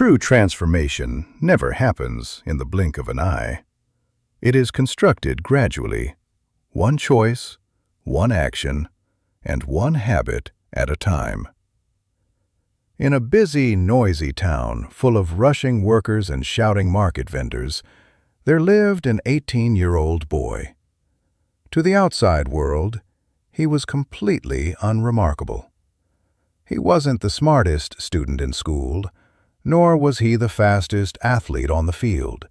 True transformation never happens in the blink of an eye. It is constructed gradually, one choice, one action, and one habit at a time. In a busy, noisy town full of rushing workers and shouting market vendors, there lived an 18-year-old boy. To the outside world, he was completely unremarkable. He wasn't the smartest student in school, nor was he the fastest athlete on the field.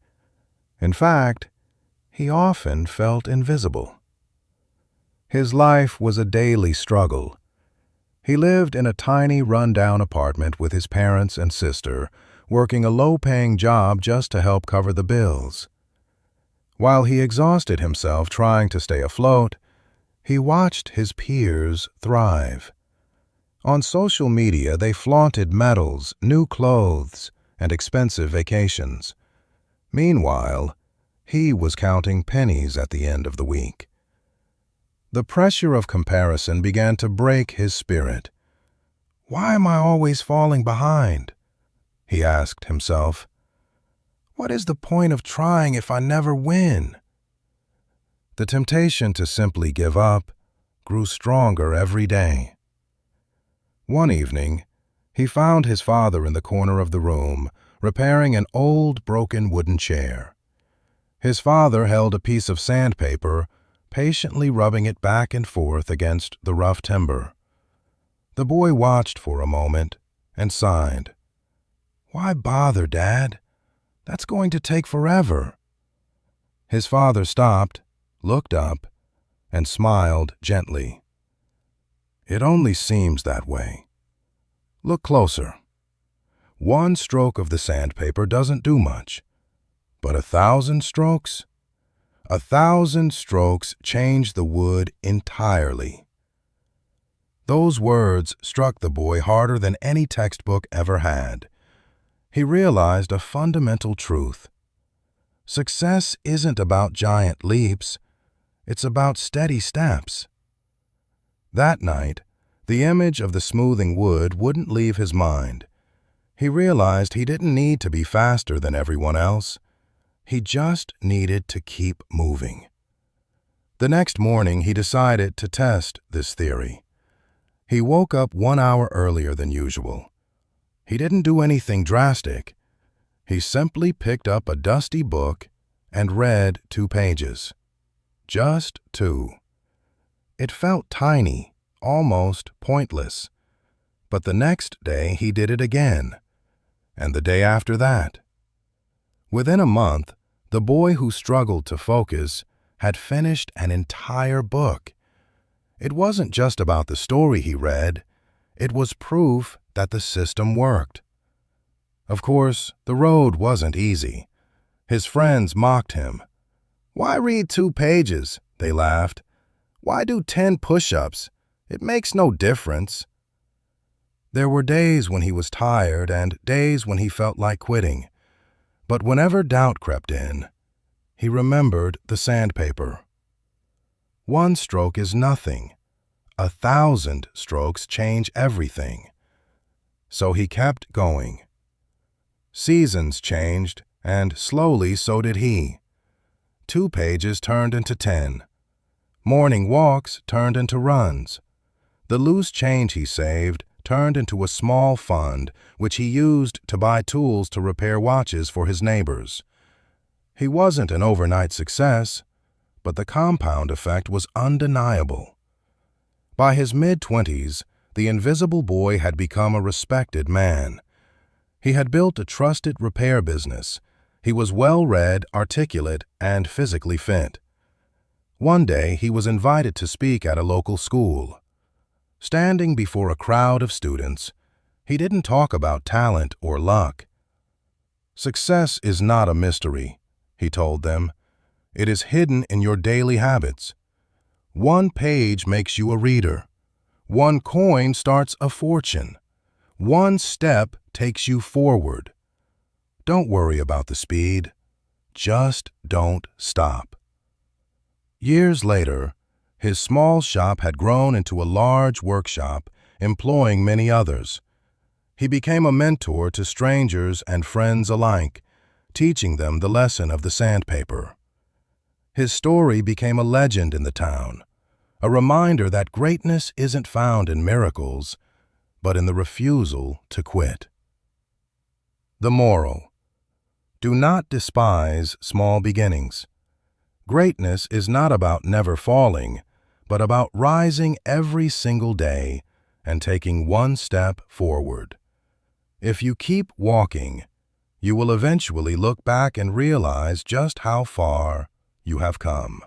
In fact, he often felt invisible. His life was a daily struggle. He lived in a tiny, run-down apartment with his parents and sister, working a low-paying job just to help cover the bills. While he exhausted himself trying to stay afloat, he watched his peers thrive. On social media, they flaunted medals, new clothes, and expensive vacations. Meanwhile, he was counting pennies at the end of the week. The pressure of comparison began to break his spirit. "Why am I always falling behind?" he asked himself. "What is the point of trying if I never win?" The temptation to simply give up grew stronger every day. One evening, he found his father in the corner of the room, repairing an old, broken wooden chair. His father held a piece of sandpaper, patiently rubbing it back and forth against the rough timber. The boy watched for a moment and sighed. "Why bother, Dad? That's going to take forever." His father stopped, looked up, and smiled gently. "It only seems that way. Look closer. One stroke of the sandpaper doesn't do much, but 1,000 strokes? 1,000 strokes change the wood entirely." Those words struck the boy harder than any textbook ever had. He realized a fundamental truth. Success isn't about giant leaps. It's about steady steps. That night, the image of the smoothing wood wouldn't leave his mind. He realized he didn't need to be faster than everyone else. He just needed to keep moving. The next morning, he decided to test this theory. He woke up 1 hour earlier than usual. He didn't do anything drastic. He simply picked up a dusty book and read 2 pages. Just 2. It felt tiny, almost pointless. But the next day he did it again, and the day after that. Within a month, the boy who struggled to focus had finished an entire book. It wasn't just about the story he read. It was proof that the system worked. Of course, the road wasn't easy. His friends mocked him. "Why read 2 pages?" they laughed. "Why do 10 push-ups? It makes no difference." There were days when he was tired and days when he felt like quitting. But whenever doubt crept in, he remembered the sandpaper. 1 stroke is nothing. 1,000 strokes change everything. So he kept going. Seasons changed, and slowly so did he. 2 pages turned into 10. Morning walks turned into runs. The loose change he saved turned into a small fund which he used to buy tools to repair watches for his neighbors. He wasn't an overnight success, but the compound effect was undeniable. By his mid-20s, the invisible boy had become a respected man. He had built a trusted repair business. He was well-read, articulate, and physically fit. One day, he was invited to speak at a local school. Standing before a crowd of students, he didn't talk about talent or luck. "Success is not a mystery," he told them. "It is hidden in your daily habits. 1 page makes you a reader. 1 coin starts a fortune. 1 step takes you forward. Don't worry about the speed. Just don't stop." Years later, his small shop had grown into a large workshop, employing many others. He became a mentor to strangers and friends alike, teaching them the lesson of the sandpaper. His story became a legend in the town, a reminder that greatness isn't found in miracles, but in the refusal to quit. The moral: do not despise small beginnings. Greatness is not about never falling, but about rising every single day and taking one step forward. If you keep walking, you will eventually look back and realize just how far you have come.